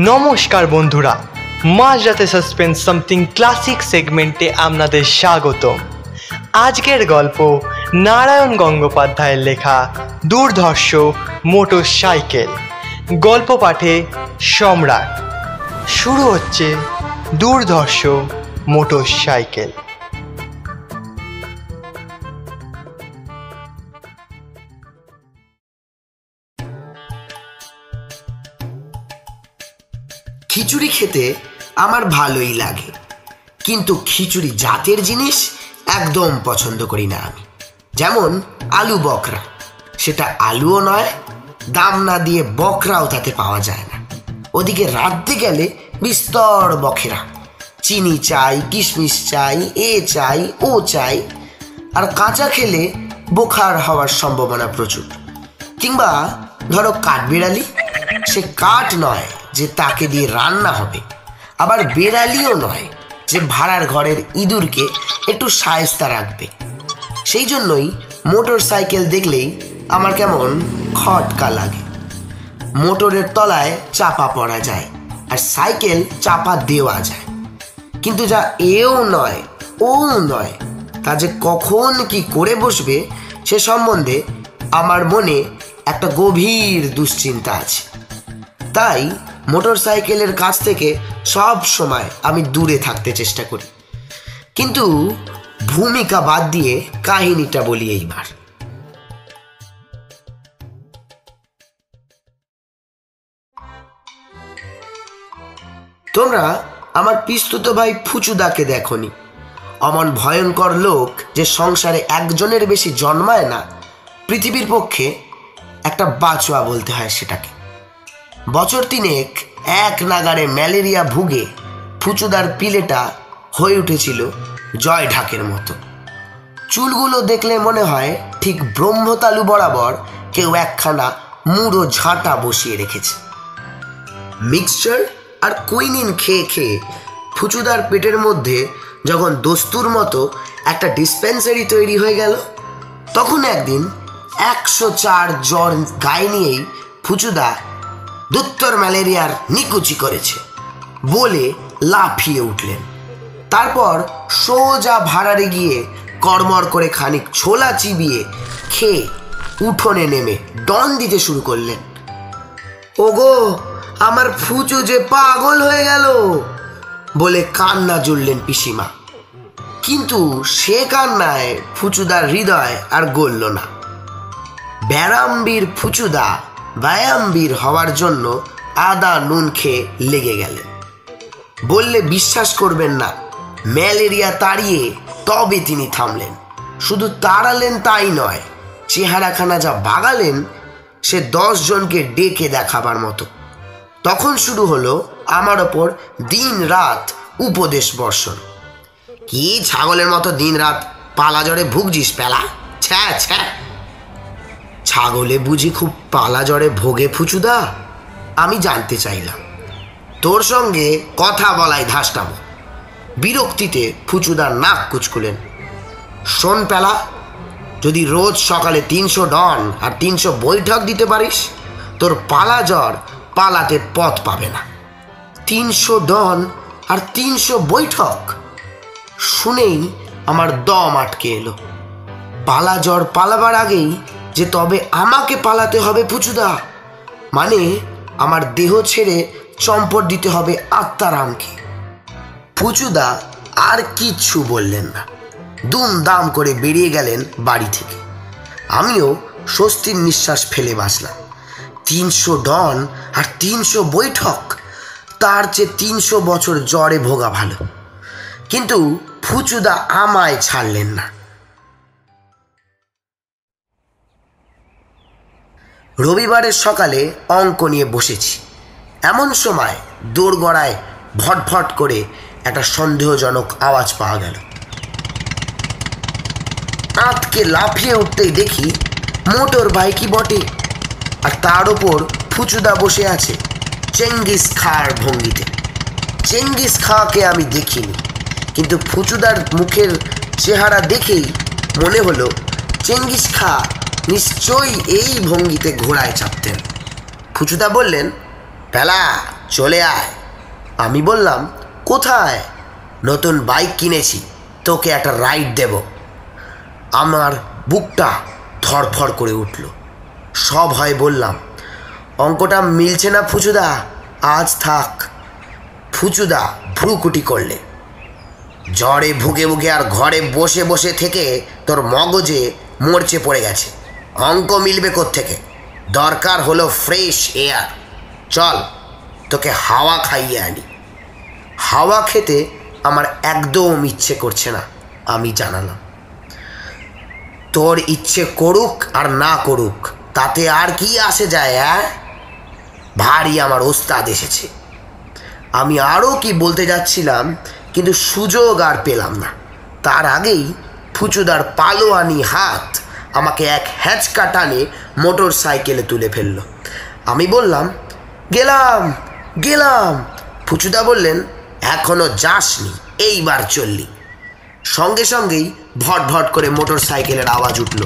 নমস্কার বন্ধুরা, মাঝরাতে সাসপেন্স সামথিং ক্লাসিক সেগমেন্টে আপনাদের স্বাগতম। আজকের গল্প নারায়ণ গঙ্গোপাধ্যায়ের লেখা দুর্ধর্ষ মোটর সাইকেল। গল্প পাঠে সম্রাট। শুরু হচ্ছে দুর্ধর্ষ মোটর সাইকেল। খিচুড়ি খেতে আমার ভালোই লাগে, কিন্তু খিচুড়ি জাতের জিনিস একদম পছন্দ করি না আমি। যেমন আলু বকরা, সেটা আলুও নয়, দাম না দিয়ে বকরাও তাতে পাওয়া যায় না। ওদিকে রাঁধতে গেলে বিস্তর বখেরা, চিনি চাই, কিশমিশ চাই, এ চাই, ও চাই। আর কাঁচা খেলে বোখার হওয়ার সম্ভাবনা প্রচুর। কিংবা ধরো কাঠবেড়ালি, সে কাঠ নয় যে তাকে দিয়ে রান্না হবে, আবার বেড়ালিও নয় যে ভাড়ার ঘরের ইঁদুরকে একটু শায়েস্তা রাখবে। সেই জন্যই মোটর সাইকেল দেখলেই আমার কেমন খটকা লাগে। মোটরের তলায় চাপা পড়া যায়, আর সাইকেল চাপা দেওয়া যায়, কিন্তু যা এও নয় ও নয়, তা যে কখন কি করে বসবে সে সম্বন্ধে আমার মনে একটা গভীর দুশ্চিন্তা আছে। তাই মোটর সাইকেলের কাছ থেকে সব সময় আমি দূরে থাকতে চেষ্টা করি। কিন্তু ভূমিকা বাদ দিয়ে কাহিনীটা বলি এইবার। তোমরা আমার পিস্তুতো ভাই ফুচুদাকে দেখনি? অমন ভয়ঙ্কর লোক যে সংসারে একজনের বেশি জন্মায় না, পৃথিবীর পক্ষে একটা বাঁচোয়া বলতে হয় সেটাকে। বছর তিনেক এক নাগারে ম্যালেরিয়া ভুগে ফুচুদার পিলেটা হয়ে উঠেছিল জয় ঢাকের মতো। চুলগুলো দেখলে মনে হয় ঠিক ব্রহ্মতালু বরাবর কেউ একখানা মুড়ো ঝাঁটা বসিয়ে রেখেছে। মিক্সচার আর কুইনিন খেয়ে খেয়ে ফুচুদার পেটের মধ্যে যখন দস্তুর মতো একটা ডিসপেন্সারি তৈরি হয়ে গেল, তখন একদিন 104 জ্বর গায়ে নিয়েই ফুচুদা দুত্তর ম্যালেরিয়ার নিকুচি করেছে বলে লাফিয়ে উঠলেন। তারপর সোজা ভাড়ারে গিয়ে কড়মড় করে খানিক ছোলা চিবিয়ে খেয়ে উঠোনে নেমে ডন দিতে শুরু করলেন। ওগো, আমার ফুচু যে পাগল হয়ে গেল বলে কান্না জুড়লেন পিসিমা। কিন্তু সে কান্নায় ফুচুদার হৃদয় আর গলল না। ব্যারামবীর ফুচুদা ব্যায়ামবীর হওয়ার জন্য আদা নুন খেয়ে লেগে গেলেন। বললে বিশ্বাস করবেন না, ম্যালেরিয়া তাড়িয়ে তবে তিনি থামলেন। শুধু তাড়ালেন তাই নয়, চেহারাখানা যা বাগালেন সে 10 জনকে ডেকে দেখাবার মতো। তখন শুরু হলো আমার ওপর দিন রাত উপদেশ বর্ষণ। কি ছাগলের মতো দিন রাত পালা জ্বরে ভুগছিস পেলা? ছ্যা ছ্যা, ছাগলে বুঝি খুব পালা জ্বরে ভোগে ফুচুদা? আমি জানতে চাইলাম। তোর সঙ্গে কথা বলাই ধাসটাম। বিরক্তিতে ফুচুদার নাক কুচকুলেন। শোন পেলা, যদি রোজ সকালে 300 ডন আর 300 বৈঠক দিতে পারিস, তোর পালা জ্বর পালাতে পথ পাবে না। 300 ডন আর 300 বৈঠক শুনেই আমার দম আটকে এলো। পালা জ্বর পালাবার আগেই যে তবে আমাকে পালাতে হবে ফুচুদা, মানে আমার দেহ ছেড়ে চম্পট দিতে হবে আত্মারামকে। ফুচুদা আর কিচ্ছু বললেন না, দুমদাম করে বেরিয়ে গেলেন বাড়ি থেকে। আমিও স্বস্তির নিঃশ্বাস ফেলে বাঁচলাম। 300 ডন আর 300 বৈঠক, তার চেয়ে 300 বছর জ্বরে ভোগা ভালো। কিন্তু ফুচুদা আমায় ছাড়লেন না। রবিবারের সকালে অঙ্ক নিয়ে বসেছি, এমন সময় দোরগড়ায় ভটভট করে একটা সন্দেহজনক আওয়াজ পাওয়া গেল। আঁতকে লাফিয়ে উঠতেই দেখি মোটর বাইকই বটে, আর তার ওপর ফুচুদা বসে আছে চেঙ্গিস খাঁর ভঙ্গিতে। চেঙ্গিস খাঁকে আমি দেখিনি, কিন্তু ফুচুদার মুখের চেহারা দেখেই মনে হলো চেঙ্গিস খাঁ নিশ্চয়ই এই ভঙ্গিতে ঘোড়ায় চাপতেন। ফুচুদা বললেন, পেলা চলে আয়। আমি বললাম, কোথায়? নতুন বাইক কিনেছি, তোকে একটা রাইড দেব। আমার বুকটা ধড়ফড় করে উঠল। সব হয় বললাম, অঙ্কটা মিলছে না ফুচুদা, আজ থাক। ফুচুদা ভ্রুকুটি করলে, জ্বরে ভুগে ভুগে আর ঘরে বসে বসে থেকে তোর মগজে মরচে পড়ে গেছে। অঙ্ক মিলবে কোত্থেকে? দরকার হলো ফ্রেশ এয়ার। চল তোকে হাওয়া খাইয়ে আনি। হাওয়া খেতে আমার একদম ইচ্ছে করছে না, আমি জানালাম। তোর ইচ্ছে করুক আর না করুক, তাতে আর কি আসে যায়? ভারী আমার ওস্তাদ এসেছে। আমি আরও কি বলতে যাচ্ছিলাম, কিন্তু সুযোগ আর পেলাম না। তার আগেই ফুচুদার পালোয়ানি হাত আমাকে এক হ্যাঁচকা টানে মোটর সাইকেলে তুলে ফেললো। আমি বললাম, গেলাম গেলাম। ফুচুদা বললেন, এখনো যাসনি, এইবার চললি। সঙ্গে সঙ্গেই ভট ভট করে মোটর সাইকেলের আওয়াজ উঠল।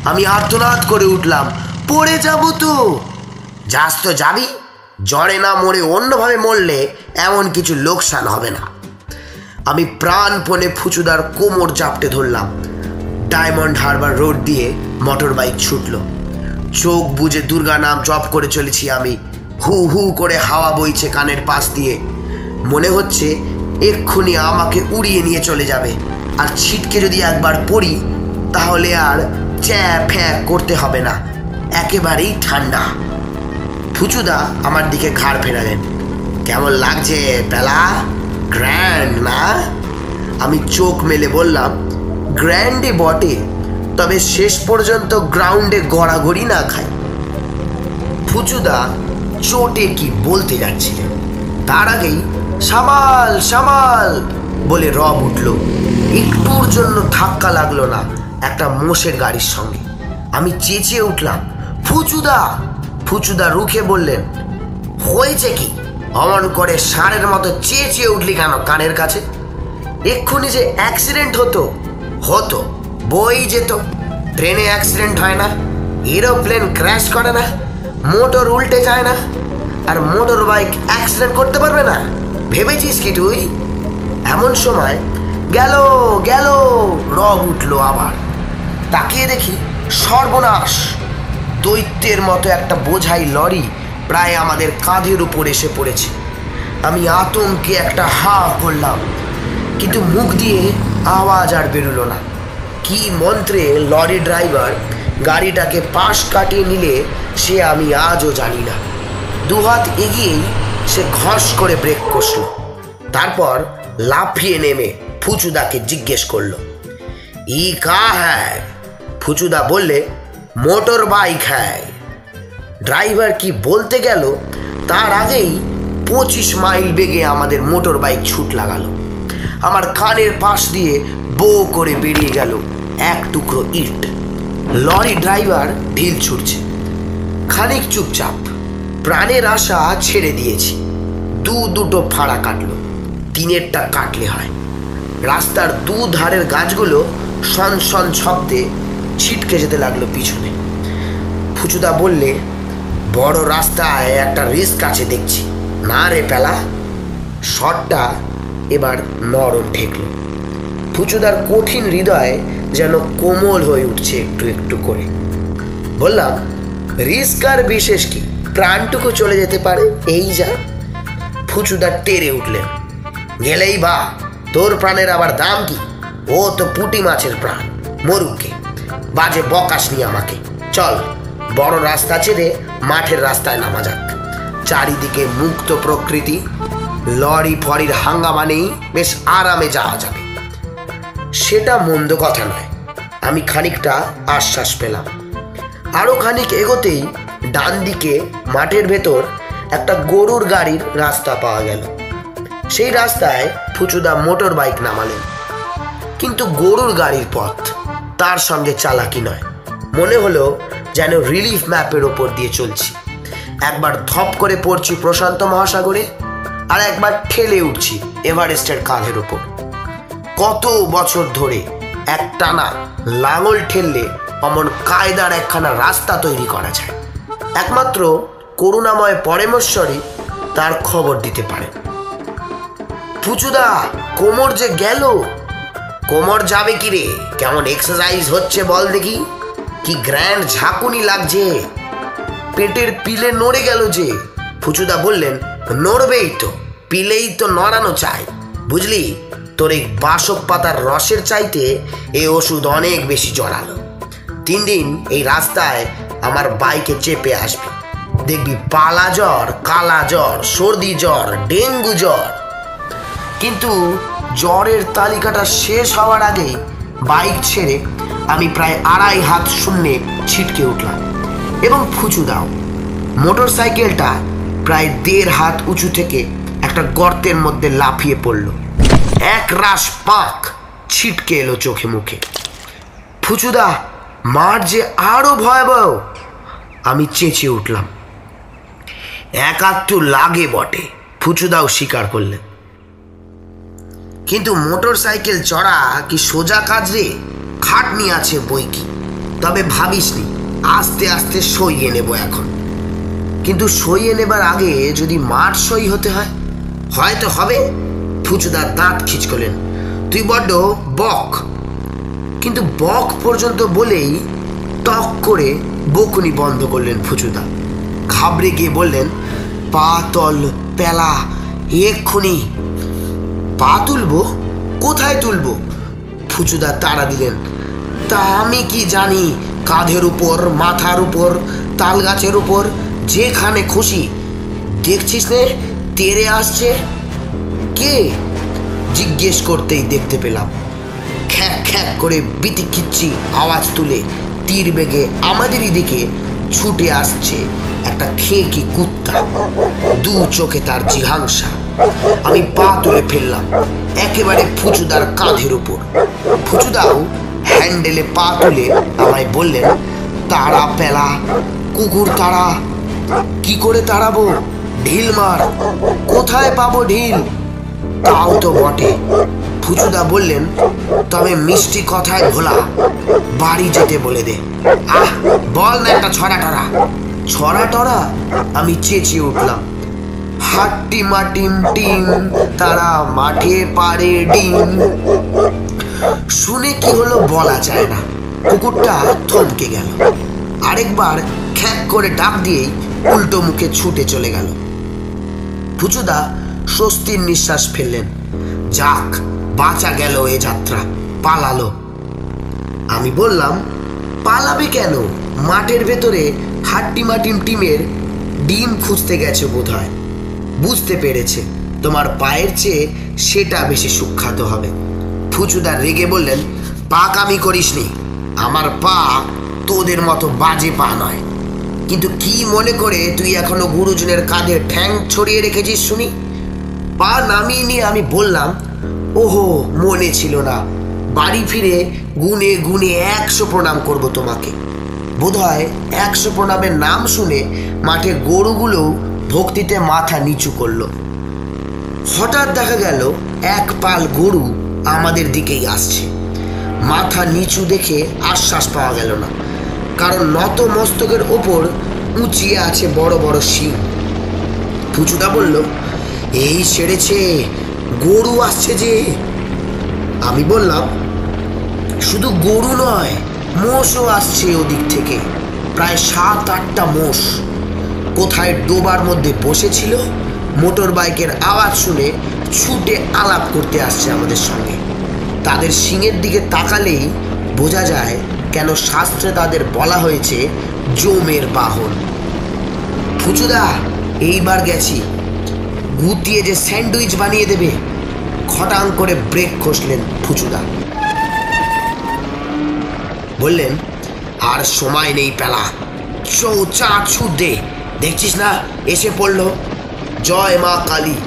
আমি আর্তনাদ করে উঠলাম, পড়ে যাব তো। যাস তো যাবি, জ্বরে না মরে অন্যভাবে মরলে এমন কিছু লোকসান হবে না। আমি প্রাণপণে ফুচুদার কোমর চাপটে ধরলাম। ডায়মন্ড হারবার রোড দিয়ে মোটর বাইক ছুটল। চোখ বুজে দুর্গা নাম জপ করে চলেছি আমি। হু হু করে হাওয়া বইছে কানের পাশ দিয়ে। মনে হচ্ছে এক্ষুনি আমাকে উড়িয়ে নিয়ে চলে যাবে। আর ছিটকে যদি একবার পড়ি, তাহলে আর চ্যাঁ ফ্যাঁ করতে হবে না, একেবারেই ঠান্ডা। ফুচুদা আমার দিকে ঘাড় ফেরালেন। কেমন লাগছে পেলা? গ্র্যান্ড না? আমি চোখ মেলে বললাম, গ্র্যান্ডে বটে, তবে শেষ পর্যন্ত গ্রাউন্ডে গড়াগড়ি না খায়। ফুচুদা চোটে কি বলতে যাচ্ছিলেন, তার আগেই সামাল সামাল বলে রব উঠল। একটুর জন্য ধাক্কা লাগলো না একটা মোষের গাড়ির সঙ্গে। আমি চেঁচিয়ে উঠলাম, ফুচুদা! ফুচুদা রুখে বললেন, হয়েছে কি? অমন করে ষাঁড়ের মতো চেঁচিয়ে উঠলি কেন কানের কাছে? এক্ষুনি যে অ্যাক্সিডেন্ট হতো বই যেত। ট্রেনে অ্যাক্সিডেন্ট হয় না, এরোপ্লেন ক্র্যাশ করে না, মোটর উল্টে যায় না, আর মোটর বাইক অ্যাক্সিডেন্ট করতে পারবে না? ভেবেছিস কি তুই? এমন সময় গেল গেল রব উঠল আবার। তাকিয়ে দেখি, সর্বনাশ! দৈত্যের মতো একটা বোঝাই লরি প্রায় আমাদের কাঁধের উপর এসে পড়েছে। আমি আতঙ্কে একটা হা করলাম, কিন্তু মুখ দিয়ে আওয়াজ আর বেরোলো না। কি মন্ত্রে লরি ড্রাইভার গাড়িটাকে পাশ কাটিয়ে নিলে সে আমি আজও জানি না। দুহাত এগিয়েই সে ঘস করে ব্রেক কষল। তারপর লাফিয়ে নেমে ফুচুদাকে জিজ্ঞেস করলো, ই কা হ্যায়? ফুচুদা বললে, মোটর বাইক হ্যায়। ড্রাইভার কি বলতে গেল, তার আগেই 25 মাইল বেগে আমাদের মোটর বাইক ছুট লাগালো। আমার কানের পাশ দিয়ে বো করে বেরিয়ে গেল এক টুকরো ইট। লরি ড্রাইভার ঢিল ছুটছে। খানিক চুপচাপ, প্রাণের আশা ছেড়ে দিয়েছি। দুটো ফাড়া কাটলো, তিনেরটা কাটলে হয়। রাস্তার ধারের গাছগুলো সন সন শব্দে ছিটকে যেতে লাগলো পিছনে। ফুচুদা বললে, বড় রাস্তায় একটা রিস্ক আছে দেখছি। না রে পেলা। শটটা এবার নরম ঠেকল। ফুচুদার কঠিন হৃদয় যেন কোমল হয়ে উঠছে একটু একটু করে। বললাম, রিস্ক আর বিশেষ কি, প্রাণটুকু চলে যেতে পারে, এই যা। ফুচুদা টেরে উঠলেন, গেলেই বা, তোর প্রাণের আবার দাম কি? ও তো পুঁটি মাছের প্রাণ, মরুকে। বাজে বকাসনি আমাকে। চল, বড় রাস্তা ছেড়ে মাঠের রাস্তায় নামা যাক। চারিদিকে মুক্ত প্রকৃতি, লরি ফরির হাঙ্গামা নেই, বেশ আরামে যাওয়া যাবে। সেটা মন্দ কথা নয়, আমি খানিকটা আশ্বাস পেলাম। আরো খানিক এগোতেই ডান দিকে মাঠের ভেতর একটা গরুর গাড়ির রাস্তা পাওয়া গেল। সেই রাস্তায় ফুচুদা মোটর বাইক নামালেন। কিন্তু গরুর গাড়ির পথ, তার সঙ্গে চালাকি নয়। মনে হলো যেন রিলিফ ম্যাপের ওপর দিয়ে চলছি। একবার ধপ করে পড়ছি প্রশান্ত মহাসাগরে, আর একবার ঠেলে উঠছি এভারেস্টের কাঁধের ওপর। কত বছর ধরে একটানা লাঙল ঠেললে অমন কায়দার একখানা রাস্তা তৈরি করা যায়। একমাত্র করুণাময় পরমেশ্বরই তার খবর দিতে পারে। পুচুদা, কোমর যে গেল। কোমর যাবে কি রে? কেমন এক্সারসাইজ হচ্ছে বল দেখি। কি গ্র্যান্ড ঝাঁকুনি লাগছে। পেটের পিলে নড়ে গেল যে। পুচুদা বললেন, নড়বেই তো, পিলেই তো নড়ানো চাই, বুঝলি? তোর এই বাসক পাতার রসের চাইতে এই ওষুধ অনেক বেশি জড়ালো। 3 দিন এই রাস্তায় আমার বাইকে চেপে আসবি, দেখবি পালা জ্বর, কালা জ্বর, সর্দি জ্বর, ডেঙ্গু জ্বর। কিন্তু জ্বরের তালিকাটা শেষ হওয়ার আগেই বাইক ছেড়ে আমি প্রায় 2.5 হাত শূন্যে ছিটকে উঠলাম এবং ফুচুদাও। মোটর সাইকেলটা প্রায় 1.5 হাত উঁচু থেকে একটা গর্তের মধ্যে লাফিয়ে পড়ল। এক রাশ পাক ছিটকে এলো চোখে মুখে। ফুচুদা, মার যে আরো ভয়াবহ। আমি চেঁচিয়ে উঠলাম। একাত্তু লাগে বটে, ফুচুদাও স্বীকার করলেন। কিন্তু মোটর সাইকেল চড়া কি সোজা কাজ রে? খাটনি আছে বই কি। তবে ভাবিসনি, আস্তে আস্তে সইয়ে নেব এখন। কিন্তু সইয়ে নেবার আগে যদি মার সই হতে হয়, হয়তো হবে। ফুচুদার দাঁত খিচকলেন, তুই বড্ড বক। কিন্তু বক পর্যন্ত বলেই টক করে বকুনি বন্ধ করলেন ফুচুদা। ঘাবড়ে গিয়ে বললেন, পা তল পেলা এক্ষুনি। পা তুলবো? কোথায় তুলবো? ফুচুদা তাড়া দিলেন, তা আমি কি জানি? কাঁধের উপর, মাথার উপর, তাল গাছের উপর, যেখানে খুশি। দেখছিস নে তেরে আসছে। কে? জিজ্ঞেস করতেই দেখতে পেলাম খ্যাক খ্যাক করে বিতিকিচ্ছি আওয়াজ তুলে তীর বেগে আমাদেরই দিকে ছুটে আসছে একটা খেকি কুত্তা। 2 চোখে তার জিঘাংসা। আমি পা তুলে ফেললাম একেবারে ফুচুদার কাঁধের উপর। ফুচুদাও হ্যান্ডেলে পা তুলে আমায় বললেন, তাড়া পেলা, কুকুর তাড়া। কি করে তাড়াবো? ঢিল মার। কোথায় পাবো ঢিল? তাও তো বটে। ফুচুদা বললেন, তবে মিষ্টি কথায় ভোলা, বাড়ি যেতে বলে দে। আহ, বল না একটা ছড়া টরা। ছড়া টরা? আমি চেঁচিয়ে উঠলাম। হাট্টি মাটিম টিম, তারা মাঠে পারে ডিম। শুনে কি হলো বলা যায় না। কুকুরটা থমকে গেল। আরেকবার খ্যাক করে ডাক দিয়েই উল্টো মুখে ছুটে চলে গেল। ফুচুদা স্বস্তির নিঃশ্বাস ফেললেন। যাক, বাঁচা গেল এ যাত্রা, পালালো। আমি বললাম, পালাবে কেন? মাঠের ভেতরে হাট্টি মাটিম টিমের ডিম খুঁজতে গেছে বোধহয়। বুঝতে পেরেছে তোমার পায়ের চেয়ে সেটা বেশি সুখ্যাত হবে। ফুচুদা রেগে বললেন, পাকামি করিসনি। আমার পা তোদের মতো বাজে পা নয়। কিন্তু কি মনে করে তুই এখনো গুরুজনের কাঁধে ঠ্যাং ছড়িয়ে রেখেছিস শুনি? পা নামিয়ে নিয়ে আমি বললাম, ওহো, মনে ছিল না। বাড়ি ফিরে গুনে গুনে 100 প্রণাম করব তোমাকে। বোধহয় 100 প্রণামের নাম শুনে মাঠে গরুগুলো ভক্তিতে মাথা নিচু করলো। হঠাৎ দেখা গেল এক পাল গরু আমাদের দিকেই আসছে। মাথা নিচু দেখে আশ্বাস পাওয়া গেল না, কারণ নত মস্তকের ওপর উঁচিয়ে আছে বড় বড় শিং। ফুচুদা বলল, এই সেরেছে, গরু আসছে যে। আমি বললাম, শুধু গরু নয়, মোষও আসছে ওদিক থেকে, প্রায় 7-8টা মোষ। কোথায় ডোবার মধ্যে বসেছিল, মোটর বাইকের আওয়াজ শুনে ছুটে আলাপ করতে আসছে আমাদের সঙ্গে। তাদের শিংয়ের দিকে তাকালেই বোঝা যায় কেন শাস্ত্রে তাদের বলা হয়েছে জমের বাহন। ফুচুদা, এইবার গেছি। গুতিয়ে যে স্যান্ডউইচ বানিয়ে দেবে। খটাং করে ব্রেক কষলেন ফুচুদা। বললেন, আর সময় নেই পেলা, চৌচাট ছুট দে। দেখছিস না এসে পড়ল। জয় মা কালী।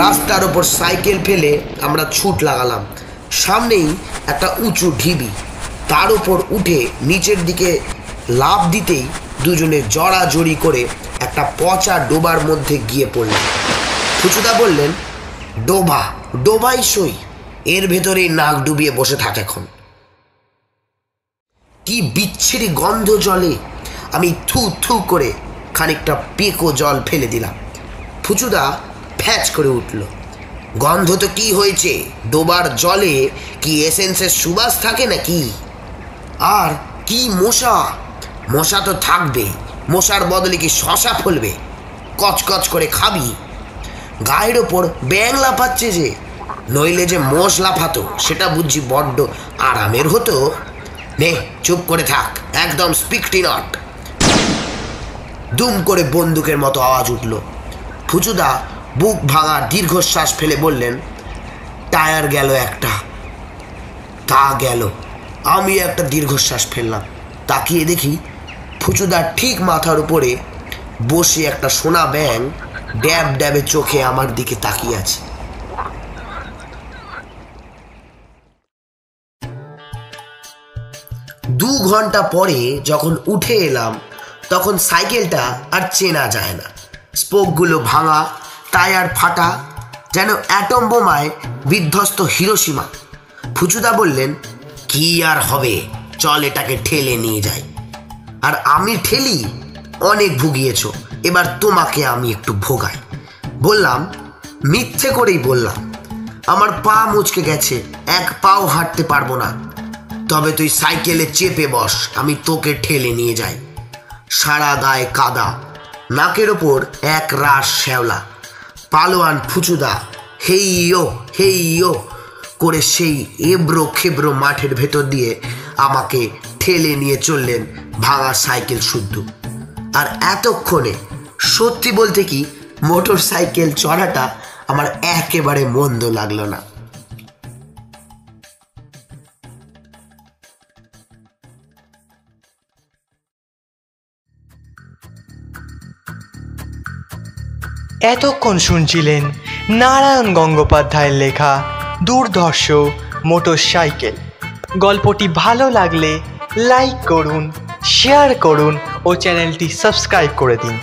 রাস্তার ওপর সাইকেল ফেলে আমরা ছুট লাগালাম। সামনেই একটা উঁচু ঢিবি। তার উপর উঠে নিচের দিকে লাফ দিতেই দুজনে জড়াজড়ি করে একটা পচা ডোবার মধ্যে গিয়ে পড়লাম। ফুচুদা বললেন, ডোবা, ডোবাই সই, এর ভেতরেই নাক ডুবিয়ে বসে থাক এখন। কি বিচ্ছিরি গন্ধ জলে। আমি থু থু করে খানিকটা পেকো জল ফেলে দিলাম। ফুচুদা ফ্যাচ করে উঠল। গন্ধ তো কি হয়েছে, ডোবার জলে কি এসেন্সের সুবাস থাকে নাকি? আর কি মশা! মশা তো থাকবে, মশার বদলে কি শশা ফলবে? কচকচ করে খাবি। গায়ের ওপর ব্যাং লাফাচ্ছে যে, নইলে যে মোষ লাফাতো সেটা বুঝছি বড্ড আরামের হতো। নে চুপ করে থাক, একদম স্পিকটি নট। দুম করে বন্দুকের মতো আওয়াজ উঠল। ফুচুদা বুক ভাঙা দীর্ঘশ্বাস ফেলে বললেন, টায়ার গেল একটা। তা গেল। আমি একটা দীর্ঘশ্বাস ফেললাম। তাকিয়ে দেখি ফুচুদার ঠিক মাথার উপরে বসে একটা সোনা ব্যাঙ ড্যাব ড্যাবে চোখে আমার দিকে তাকিয়ে আছে। দু ঘন্টা পরে যখন উঠে এলাম তখন সাইকেলটা আর চেনা যায় না। স্পোকগুলো ভাঙা, টায়ার ফাটা, যেন অ্যাটম বোমায় বিধ্বস্ত হিরোশিমা। ফুচুদা বললেন, কি আর হবে, চল এটাকে ঠেলে নিয়ে যাই। আর আমি ঠেলি? অনেক ভুগিয়েছ, এবার তোমাকে আমি একটু ভোগাই। বললাম, মিথ্যে করেই বললাম। আমার পা মুচকে গেছে, এক পাও হাঁটতে পারবো না। তবে তুই সাইকেলে চেপে বস, আমি তোকে ঠেলে নিয়ে যাই। সারা গায়ে কাদা, নাকের ওপর এক রাশ শ্যাওলা। পালোয়ান ফুচুদা হেইয়ো হেইয়ো করে সেই এবড়ো খেবড়ো মাঠের ভেতর দিয়ে আমাকে ঠেলে নিয়ে চললেন ভাঙা সাইকেল শুদ্ধ। আর এতক্ষণে সত্যি বলতে কি মোটর সাইকেল চড়াটা আমার একেবারে মন্দ লাগলো না। এতক্ষণ শুনছিলেন নারায়ণ গঙ্গোপাধ্যায়ের লেখা দুর্ধর্ষ মোটর সাইকেল। গল্পটি ভালো লাগলে লাইক করুন, শেয়ার করুন ও চ্যানেলটি সাবস্ক্রাইব করে দিন।